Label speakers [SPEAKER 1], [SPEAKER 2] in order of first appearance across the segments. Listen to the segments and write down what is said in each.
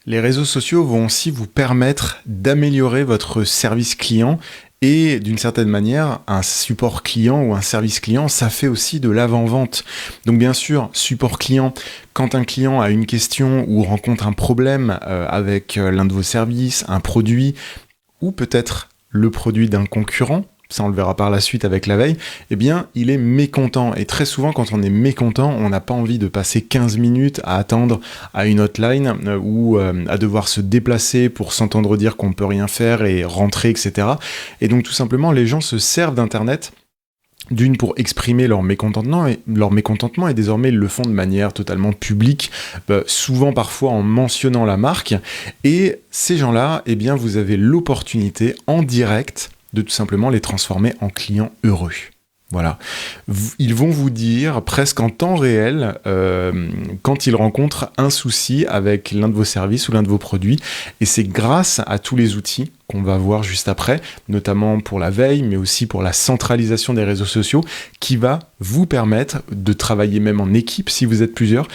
[SPEAKER 1] Les réseaux sociaux vont aussi vous permettre d'améliorer votre service client et d'une certaine manière, un support client ou un service client, ça fait aussi de l'avant-vente. Donc bien sûr, support client, quand un client a une question ou rencontre un problème avec l'un de vos services, un produit ou peut-être le produit d'un concurrent, ça on le verra par la suite avec la veille, eh bien il est mécontent. Et très souvent quand on est mécontent, on n'a pas envie de passer 15 minutes à attendre à une hotline ou à devoir se déplacer pour s'entendre dire qu'on ne peut rien faire et rentrer, etc. Et donc tout simplement les gens se servent d'internet d'une pour exprimer leur mécontentement et désormais ils le font de manière totalement publique, souvent parfois en mentionnant la marque. Et ces gens-là, eh bien vous avez l'opportunité en direct de tout simplement les transformer en clients heureux. Voilà. Ils vont vous dire presque en temps réel quand ils rencontrent un souci avec l'un de vos services ou l'un de vos produits. Et c'est grâce à tous les outils qu'on va voir juste après, notamment pour la veille, mais aussi pour la centralisation des réseaux sociaux, qui va vous permettre de travailler même en équipe si vous êtes plusieurs,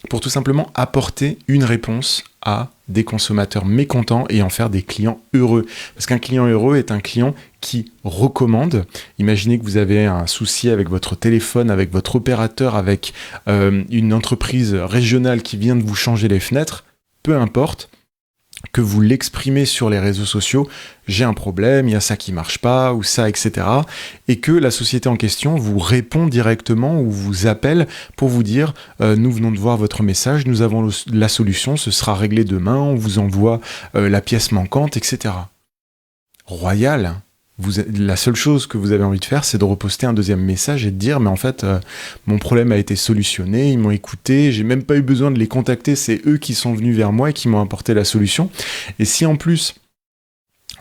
[SPEAKER 1] pour tout simplement apporter une réponse à des consommateurs mécontents et en faire des clients heureux. Parce qu'un client heureux est un client qui recommande. Imaginez que vous avez un souci avec votre téléphone, avec votre opérateur, avec une entreprise régionale qui vient de vous changer les fenêtres, peu importe, que vous l'exprimez sur les réseaux sociaux, j'ai un problème, il y a ça qui marche pas, ou ça, etc. Et que la société en question vous répond directement ou vous appelle pour vous dire nous venons de voir votre message, nous avons la solution, ce sera réglé demain, on vous envoie la pièce manquante, etc. Royal. La seule chose que vous avez envie de faire, c'est de reposter un deuxième message et de dire mais en fait mon problème a été solutionné, ils m'ont écouté, j'ai même pas eu besoin de les contacter, c'est eux qui sont venus vers moi et qui m'ont apporté la solution. Et si en plus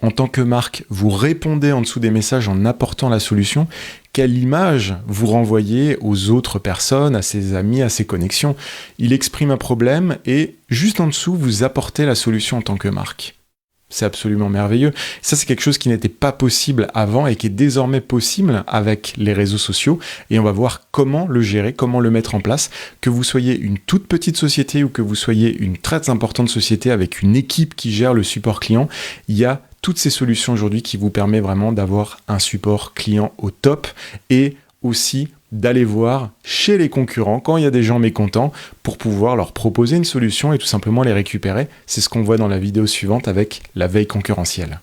[SPEAKER 1] en tant que marque, vous répondez en dessous des messages en apportant la solution, quelle image vous renvoyez aux autres personnes, à ses amis, à ses connexions? Il exprime un problème et juste en dessous, vous apportez la solution en tant que marque. C'est absolument merveilleux. Ça, c'est quelque chose qui n'était pas possible avant et qui est désormais possible avec les réseaux sociaux. Et on va voir comment le gérer, comment le mettre en place. Que vous soyez une toute petite société ou que vous soyez une très importante société avec une équipe qui gère le support client, il y a toutes ces solutions aujourd'hui qui vous permettent vraiment d'avoir un support client au top et aussi d'aller voir chez les concurrents quand il y a des gens mécontents pour pouvoir leur proposer une solution et tout simplement les récupérer. C'est ce qu'on voit dans la vidéo suivante avec la veille concurrentielle.